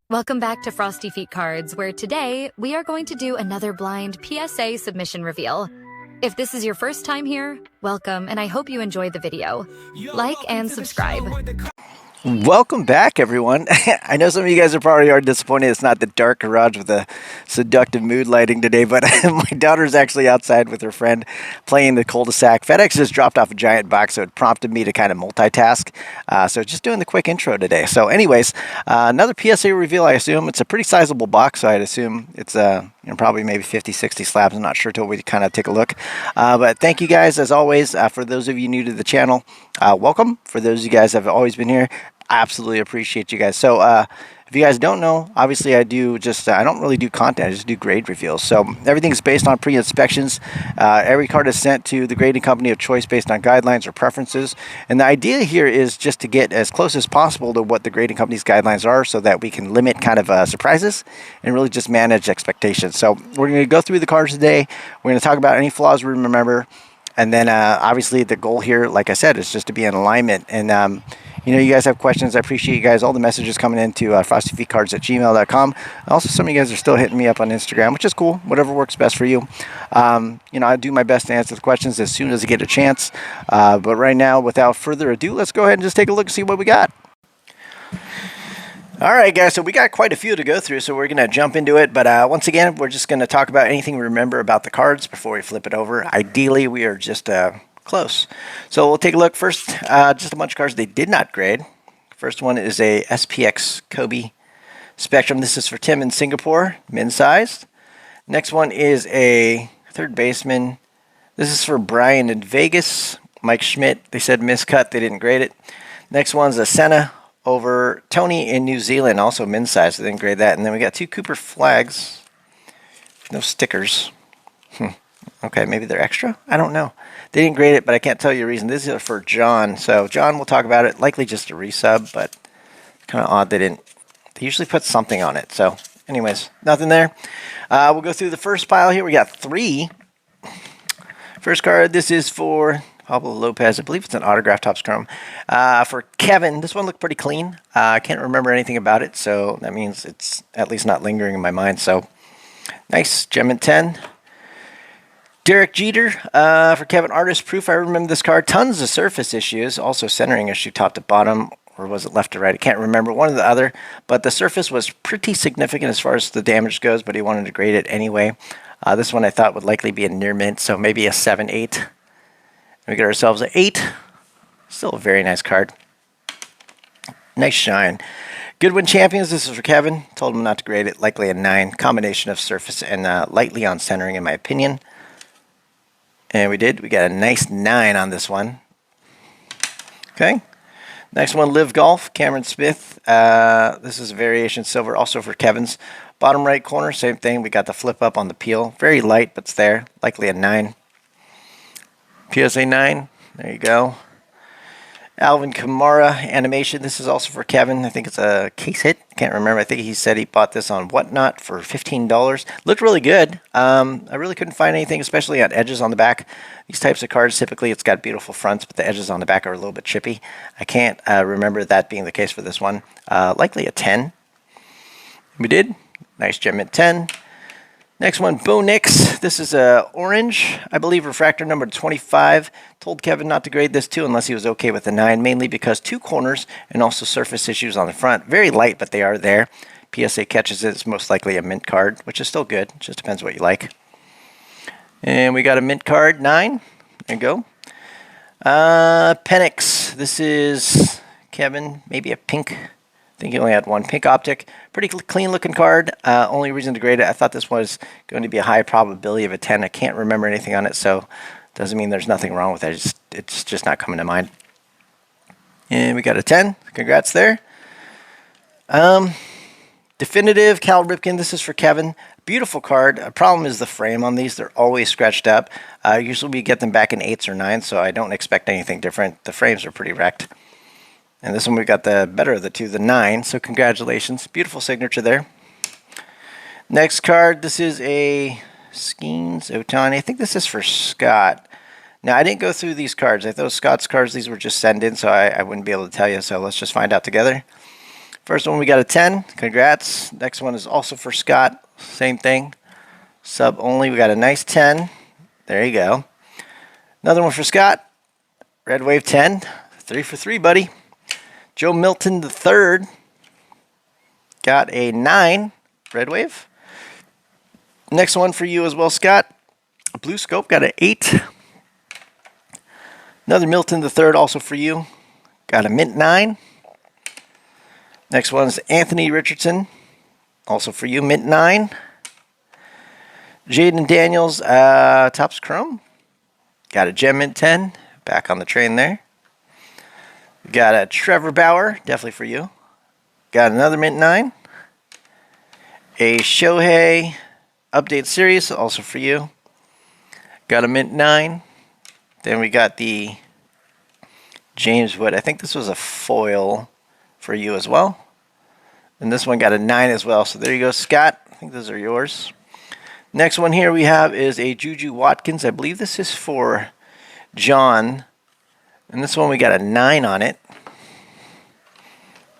Welcome back to Frosty Feet Cards, where today we are going to do another blind PSA submission reveal. If this is your first time here, welcome, and I hope you enjoyed the video. Like and subscribe. Welcome back, everyone. I know some of you guys are probably disappointed it's not the dark garage with the seductive mood lighting today, but my daughter's actually outside with her friend playing the cul-de-sac. FedEx just dropped off a giant box, so it prompted me to kind of multitask. So just doing the quick intro today. So anyways, another PSA reveal, I assume. It's a pretty sizable box, so I'd assume it's probably maybe 50, 60 slabs. I'm not sure till we kind of take a look. But thank you guys, as always. For those of you new to the channel, welcome. For those of you guys that have always been here, absolutely appreciate you guys. So if you guys don't know, obviously I don't really do content, I just do grade reveals. So everything's based on pre-inspections. Every card is sent to the grading company of choice based on guidelines or preferences. And the idea here is just to get as close as possible to what the grading company's guidelines are so that we can limit kind of surprises and really just manage expectations. So we're going to go through the cards today. We're going to talk about any flaws we remember. And then obviously the goal here, like I said, is just to be in alignment. And you guys have questions. I appreciate you guys, all the messages coming into frostyfeetcards@gmail.com. Also, some of you guys are still hitting me up on Instagram, which is cool. Whatever works best for you. I do my best to answer the questions as soon as I get a chance. But right now, without further ado, let's go ahead and just take a look and see what we got. All right, guys, so we got quite a few to go through, so we're going to jump into it. But once again, we're just going to talk about anything we remember about the cards before we flip it over. Ideally, we are just close. So we'll take a look first. Just a bunch of cards they did not grade. First one is a SPX Kobe Spectrum. This is for Tim in Singapore, min-sized. Next one is a third baseman. This is for Brian in Vegas. Mike Schmidt, they said miscut. They didn't grade it. Next one's a Senna over Tony in New Zealand, also min-sized. So they didn't grade that. And then we got two Cooper flags. No stickers. Okay, maybe they're extra? I don't know. They didn't grade it, but I can't tell you a reason. This is for John. So John, we'll talk about it. Likely just a resub, but kind of odd they didn't. They usually put something on it. So anyways, nothing there. We'll go through the first pile here. We got three. First card, this is for Pablo Lopez. I believe it's an autograph Topps Chrome. For Kevin, this one looked pretty clean. I can't remember anything about it, so that means it's at least not lingering in my mind. So nice. Gem at 10. Derek Jeter for Kevin, artist proof. I remember this card. Tons of surface issues, also centering issue top to bottom, or was it left to right? I can't remember, one or the other. But the surface was pretty significant as far as the damage goes, but he wanted to grade it anyway. This one I thought would likely be a near mint, so maybe a 7, 8. We get ourselves an 8. Still a very nice card. Nice shine. Goodwin Champions, this is for Kevin. Told him not to grade it, likely a 9. Combination of surface and lightly on centering, in my opinion. And we did. We got a nice 9 on this one. Okay. Next one, Live Golf, Cameron Smith. This is a variation silver, also for Kevin's. Bottom right corner, same thing. We got the flip up on the peel. Very light, but it's there. Likely a 9. PSA 9. There you go. Alvin Kamara animation. This is also for Kevin. I think it's a case hit. Can't remember. I think he said he bought this on Whatnot for $15. Looked really good. I really couldn't find anything, especially on edges on the back. These types of cards, typically it's got beautiful fronts, but the edges on the back are a little bit chippy. I can't remember that being the case for this one. Likely a 10. We did. Nice gem at 10. Next one, Bo Nix. This is a orange, I believe, refractor number 25. Told Kevin not to grade this too unless he was okay with the 9, mainly because 2 corners and also surface issues on the front. Very light, but they are there. PSA catches it. It's most likely a mint card, which is still good. It just depends what you like. And we got a mint card, 9. There you go. Penix. This is Kevin, maybe a pink. I think he only had one pink optic. Pretty clean looking card. Only reason to grade it, I thought this was going to be a high probability of a 10. I can't remember anything on it, so doesn't mean there's nothing wrong with it. It's just not coming to mind. And we got a 10. Congrats there. Definitive Cal Ripken. This is for Kevin. Beautiful card. A problem is the frame on these. They're always scratched up. Usually we get them back in 8s or 9s, so I don't expect anything different. The frames are pretty wrecked. And this one we got the better of the 2, the 9. So congratulations. Beautiful signature there. Next card, this is a Skeens Otani. I think this is for Scott. Now, I didn't go through these cards. I thought Scott's cards, these were just sent in, so I wouldn't be able to tell you. So let's just find out together. First one we got a 10. Congrats. Next one is also for Scott. Same thing. Sub only. We got a nice 10. There you go. Another one for Scott. Red Wave 10. 3 for 3, buddy. Joe Milton the third. Got a 9. Red Wave. Next one for you as well, Scott. Blue Scope got an 8. Another Milton the third also for you. Got a mint 9. Next one's Anthony Richardson. Also for you, mint 9. Jaden Daniels, Topps Chrome. Got a gem mint 10. Back on the train there. Got a Trevor Bauer, definitely for you. Got another mint 9. A Shohei Update Series, also for you. Got a mint 9. Then we got the James Wood. I think this was a foil for you as well. And this one got a 9 as well. So there you go, Scott. I think those are yours. Next one here we have is a Juju Watkins. I believe this is for John. And this one we got a 9 on it.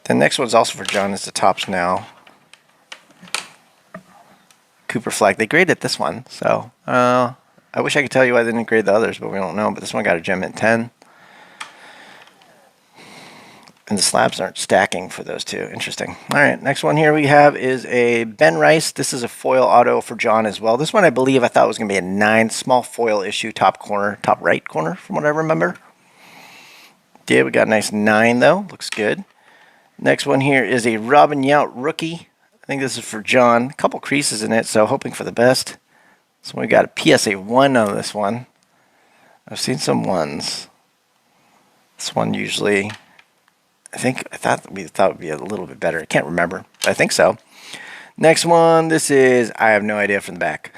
The next one's also for John. It's the Topps Now. Cooper Flag. They graded this one. So I wish I could tell you why they didn't grade the others, but we don't know. But this one got a gem mint 10. And the slabs aren't stacking for those two. Interesting. All right, next one here we have is a Ben Rice. This is a foil auto for John as well. This one I believe I thought was going to be a 9. Small foil issue, top corner, top right corner from what I remember. Yeah, we got a nice 9 though. Looks good. Next one here is a Robin Yount rookie. I think this is for John. A couple creases in it, so hoping for the best. So we got a PSA 1 on this one. I've seen some 1s. This one usually... I thought we thought it would be a little bit better. I can't remember, but I think so. Next one, this is, I have no idea from the back.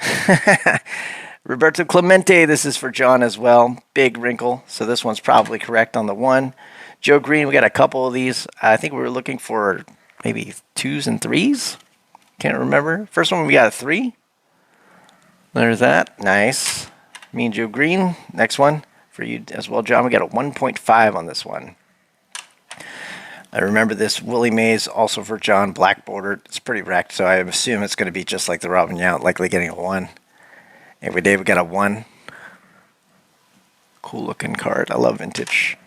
Roberto Clemente, this is for John as well. Big wrinkle, so this one's probably correct on the 1. Joe Green, we got a couple of these. I think we were looking for maybe 2s and 3s. Can't remember. First one, we got a 3. There's that. Nice. Me and Joe Green. Next one for you as well, John. We got a 1.5 on this one. I remember this Willie Mays, also for John, black bordered. It's pretty wrecked, so I assume it's going to be just like the Robin Yount, likely getting a 1. Every day we got a 1. Cool looking card. I love vintage.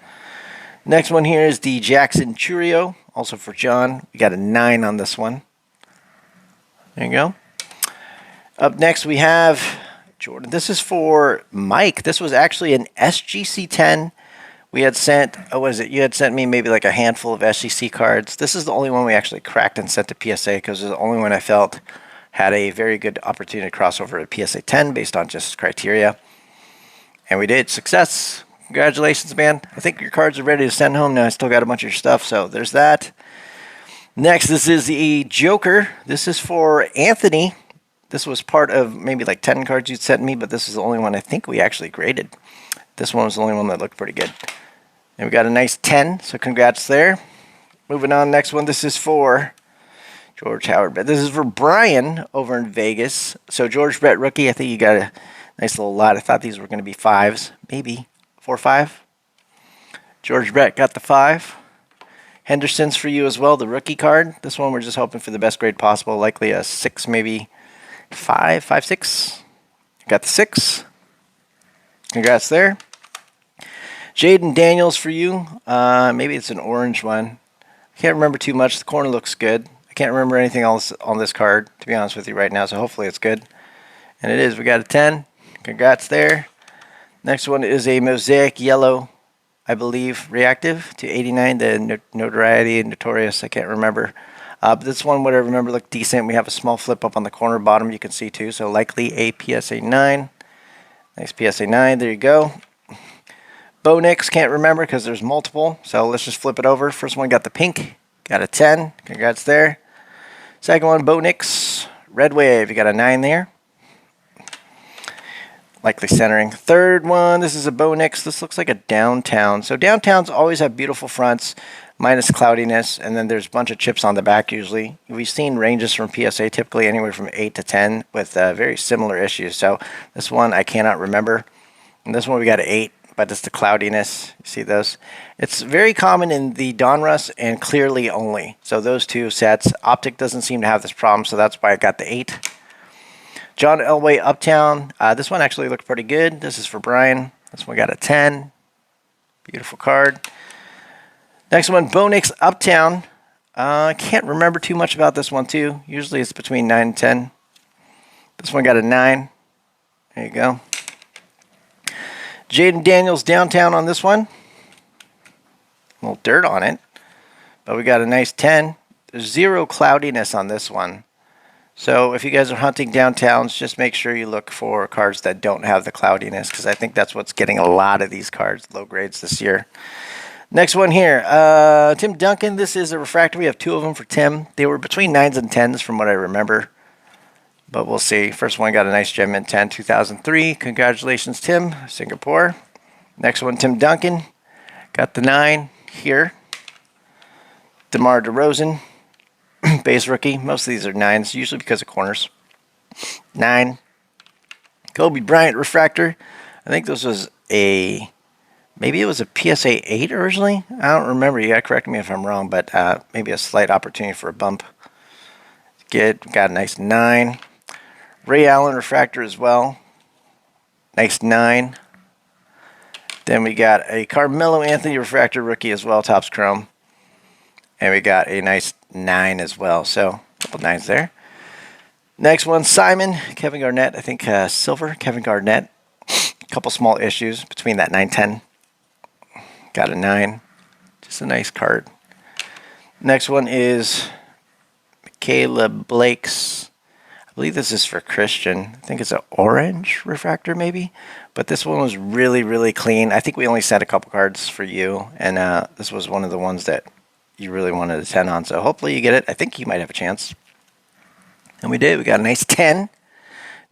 Next one here is the Jackson Churio, also for John. We got a 9 on this one. There you go. Up next we have Jordan. This is for Mike. This was actually an SGC 10. We had sent, what is it? You had sent me maybe like a handful of SGC cards. This is the only one we actually cracked and sent to PSA because it was the only one I felt had a very good opportunity to cross over to PSA 10 based on just criteria. And we did. Success. Congratulations, man. I think your cards are ready to send home now. I still got a bunch of your stuff, so there's that. Next, this is the Joker. This is for Anthony. This was part of maybe like 10 cards you'd sent me, but this is the only one I think we actually graded. This one was the only one that looked pretty good. And we got a nice 10, so congrats there. Moving on, next one. This is for George Howard. But this is for Brian over in Vegas. So George Brett rookie, I think you got a nice little lot. I thought these were going to be 5s, maybe 4 or 5. George Brett got the 5. Henderson's for you as well, the rookie card. This one we're just hoping for the best grade possible, likely a 6, maybe 5, 6. Got the 6. Congrats there. Jaden Daniels for you. Maybe it's an orange one. I can't remember too much. The corner looks good. I can't remember anything else on this card, to be honest with you right now, so hopefully it's good. And it is. We got a 10. Congrats there. Next one is a Mosaic Yellow, I believe, reactive to 89. The Notoriety and Notorious, I can't remember. But this one, what I remember, looked decent. We have a small flip up on the corner bottom you can see too, so likely a PSA 9. Nice PSA 9. There you go. Bo Nix, can't remember because there's multiple, so let's just flip it over. First one got the pink, got a 10. Congrats there. Second one, Bo Nix, Red Wave, you got a 9 there. Likely centering. Third one, this is a Bo Nix. This looks like a Downtown. So Downtowns always have beautiful fronts, minus cloudiness, and then there's a bunch of chips on the back usually. We've seen ranges from PSA typically anywhere from 8 to 10 with very similar issues. So this one I cannot remember. And this one we got an 8. but it's the cloudiness. You see those? It's very common in the Donruss and Clearly only. So those two sets. Optic doesn't seem to have this problem, so that's why I got the 8. John Elway Uptown. This one actually looked pretty good. This is for Brian. This one got a 10. Beautiful card. Next one, Bonix Uptown. I can't remember too much about this one too. Usually it's between 9 and 10. This one got a 9. There you go. Jaden Daniels Downtown on this one. A little dirt on it. But we got a nice 10. There's 0 cloudiness on this one. So if you guys are hunting downtowns, just make sure you look for cards that don't have the cloudiness, because I think that's what's getting a lot of these cards, low grades this year. Next one here, Tim Duncan. This is a refractor. We have 2 of them for Tim. They were between 9s and 10s from what I remember, but we'll see. First one got a nice gem mint 10, 2003. Congratulations, Tim, Singapore. Next one, Tim Duncan. Got the 9 here. DeMar DeRozan. Base rookie. Most of these are 9s, usually because of corners. 9. Kobe Bryant refractor. I think this was maybe it was a PSA 8 originally. I don't remember. You gotta correct me if I'm wrong, but maybe a slight opportunity for a bump. Good. Got a nice 9. Ray Allen refractor as well. Nice 9. Then we got a Carmelo Anthony refractor rookie as well, Topps Chrome. And we got a nice 9 as well. So, a couple 9s there. Next one, Simon, Kevin Garnett. I think silver, Kevin Garnett. A couple small issues between that 9-10. Got a 9. Just a nice card. Next one is Michaela Blake's. I believe this is for Christian. I think it's an orange refractor maybe. But this one was really, really clean. I think we only sent a couple cards for you. And this was one of the ones that you really wanted a 10 on. So hopefully you get it. I think you might have a chance. And we did. We got a nice 10.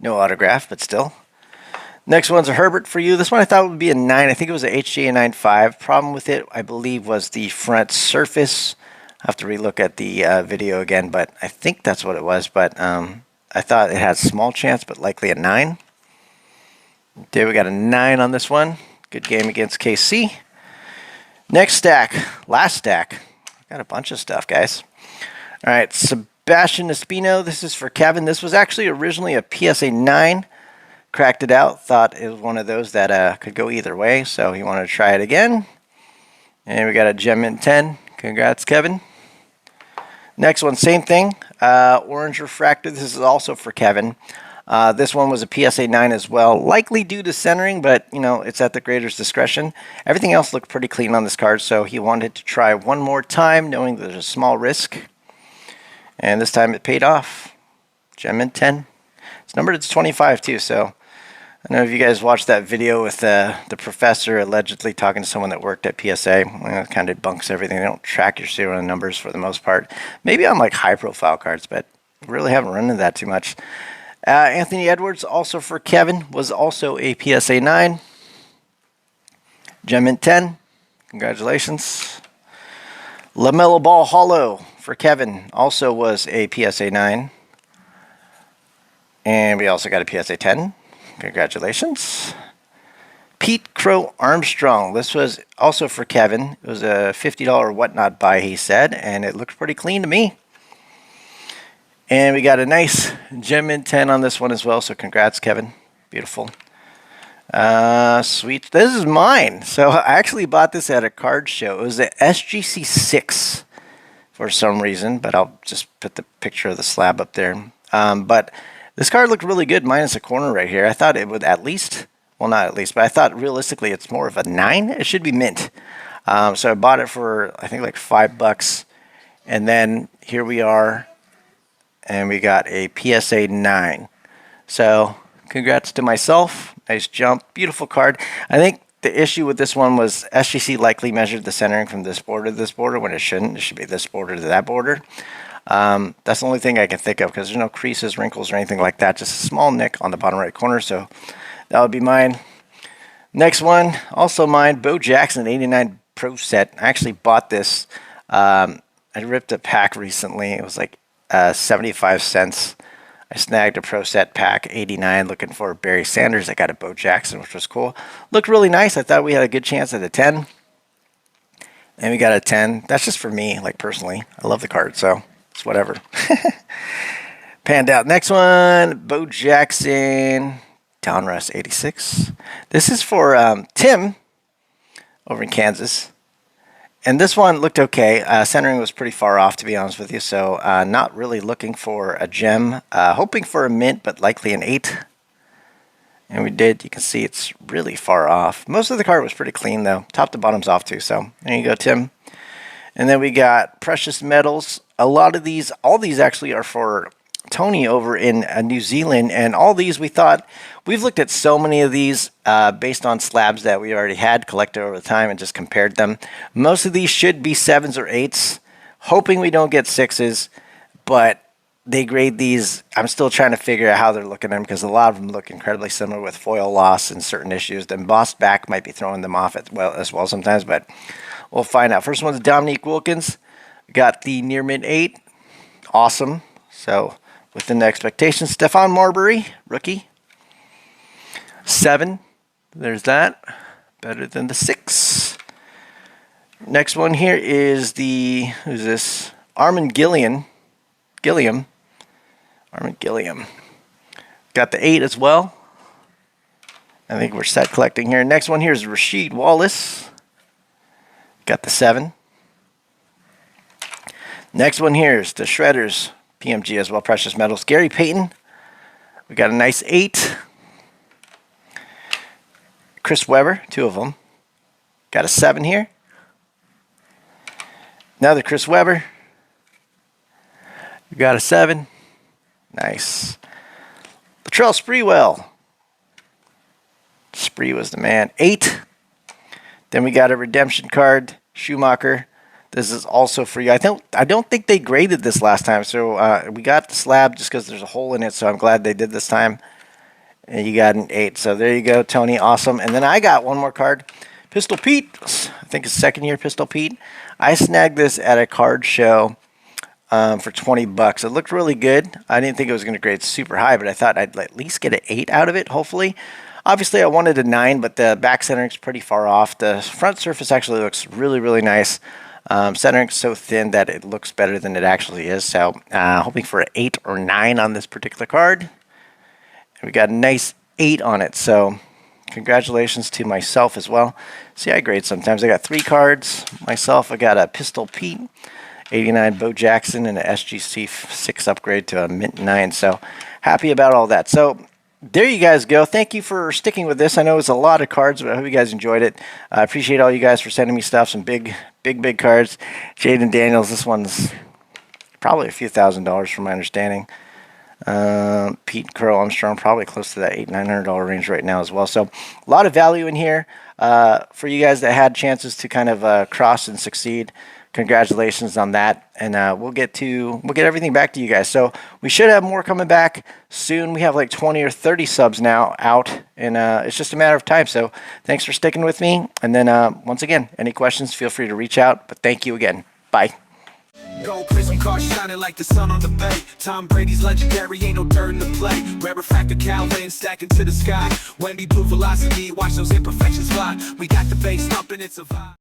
No autograph, but still. Next one's a Herbert for you. This one I thought would be a 9. I think it was a HGA 9.5. Problem with it, I believe, was the front surface. I'll have to relook at the video again, but I think that's what it was. But I thought it had small chance, but likely a 9. Okay, we got a 9 on this one. Good game against KC. Next stack. Last stack. Got a bunch of stuff, guys. All right, Sebastian Espino. This is for Kevin. This was actually originally a PSA 9. Cracked it out. Thought it was one of those that could go either way, so he wanted to try it again. And we got a gem mint 10. Congrats, Kevin. Next one, same thing. Orange refractor. This is also for Kevin. This one was a PSA 9 as well. Likely due to centering, but, you know, it's at the grader's discretion. Everything else looked pretty clean on this card, so he wanted to try one more time, knowing there's a small risk. And this time it paid off. Gem mint 10. It's numbered to 25 too, so I know if you guys watched that video with the professor allegedly talking to someone that worked at PSA, well, it kind of bunks everything. They don't track your serial numbers for the most part. Maybe on like high-profile cards, but really haven't run into that too much. Anthony Edwards, also for Kevin, was also a PSA 9. Gem mint 10. Congratulations. LaMelo Ball Hollow for Kevin also was a PSA 9. And we also got a PSA 10. Congratulations. Pete Crow Armstrong. This was also for Kevin. It was a $50 whatnot buy, he said, and it looked pretty clean to me. And we got a nice gem mint 10 on this one as well, so congrats, Kevin. Beautiful. Sweet. This is mine. So I actually bought this at a card show. It was the SGC 6 for some reason, but I'll just put the picture of the slab up there. But this card looked really good, minus a corner right here. I thought it would at least, well, not at least, but I thought realistically it's more of a 9. It should be mint. So I bought it for, I think, like $5. And then here we are, and we got a PSA 9. So congrats to myself. Nice jump. Beautiful card. I think the issue with this one was SGC likely measured the centering from this border to this border when it shouldn't. It should be this border to that border. That's the only thing I can think of because there's no creases, wrinkles, or anything like that. Just a small nick on the bottom right corner. So that would be mine. Next one, also mine, Bo Jackson 89 Pro set. I actually bought this. I ripped a pack recently. It was like 75 cents. I snagged a Pro Set Pack 89 looking for Barry Sanders. I got a Bo Jackson, which was cool. Looked really nice. I thought we had a good chance at a 10. And we got a 10. That's just for me, like personally. I love the card, so it's whatever. Panned out. Next one, Bo Jackson, Donruss 86. This is for Tim over in Kansas. And this one looked okay. Centering was pretty far off, to be honest with you. So not really looking for a gem. Hoping for a mint, but likely an 8. And we did. You can see it's really far off. Most of the card was pretty clean, though. Top to bottom's off, too. So there you go, Tim. And then we got precious metals. A lot of these, all these actually are for Tony over in New Zealand. And all these we thought, we've looked at so many of these based on slabs that we already had collected over the time and just compared them. Most of these should be 7s or 8s. Hoping we don't get 6s. But they grade these. I'm still trying to figure out how they're looking at them because a lot of them look incredibly similar with foil loss and certain issues. The embossed back might be throwing them off as well sometimes, but we'll find out. First one's Dominique Wilkins. We got the near mid 8. Awesome. So within the expectations. Stephon Marbury, rookie. 7. There's that. Better than the 6. Next one here is the, who's this? Armin Gilliam. Armin Gilliam. Got the 8 as well. I think we're set collecting here. Next one here is Rasheed Wallace. Got the 7. Next one here is the Shredders PMG as well, precious metals. Gary Payton. We got a nice 8. Chris Webber, 2 of them. Got a 7 here. Another Chris Webber. We got a 7. Nice. Latrell Sprewell. Spree was the man. 8. Then we got a redemption card. Schumacher. This is also free. I don't think they graded this last time, so we got the slab just because there's a hole in it, so I'm glad they did this time. And you got an 8. So there you go, Tony. Awesome. And then I got one more card. Pistol Pete. I think it's second year Pistol Pete. I snagged this at a card show for 20 bucks. It looked really good. I didn't think it was going to grade super high, but I thought I'd at least get an 8 out of it, hopefully. Obviously, I wanted a 9, but the back centering is pretty far off. The front surface actually looks really, really nice. Centering is so thin that it looks better than it actually is. So hoping for an 8 or 9 on this particular card. And we got a nice 8 on it. So congratulations to myself as well. See, I grade sometimes. I got 3 cards. Myself, I got a Pistol Pete, 89 Bo Jackson, and an SGC 6 upgrade to a mint 9. So happy about all that. So there you guys go. Thank you for sticking with this. I know it's a lot of cards, but I hope you guys enjoyed it. I appreciate all you guys for sending me stuff. Some big cards. Jaden Daniels, this one's probably a few $1,000s from my understanding. Pete Curl Armstrong, probably close to that $800-900 range right now as well. So a lot of value in here for you guys that had chances to kind of cross and succeed. Congratulations on that, and we'll get everything back to you guys. So we should have more coming back soon. We have like 20 or 30 subs now out, and it's just a matter of time. So thanks for sticking with me. And then once again, any questions, feel free to reach out. But thank you again. Bye. Gold prism cars shining like the sun on the bay. Tom Brady's legendary, ain't no dirt in the play. Rare refractor Calvin stacking to the sky. Wendy blue velocity, watch those imperfections fly. We got the bass thumping, it's a vibe.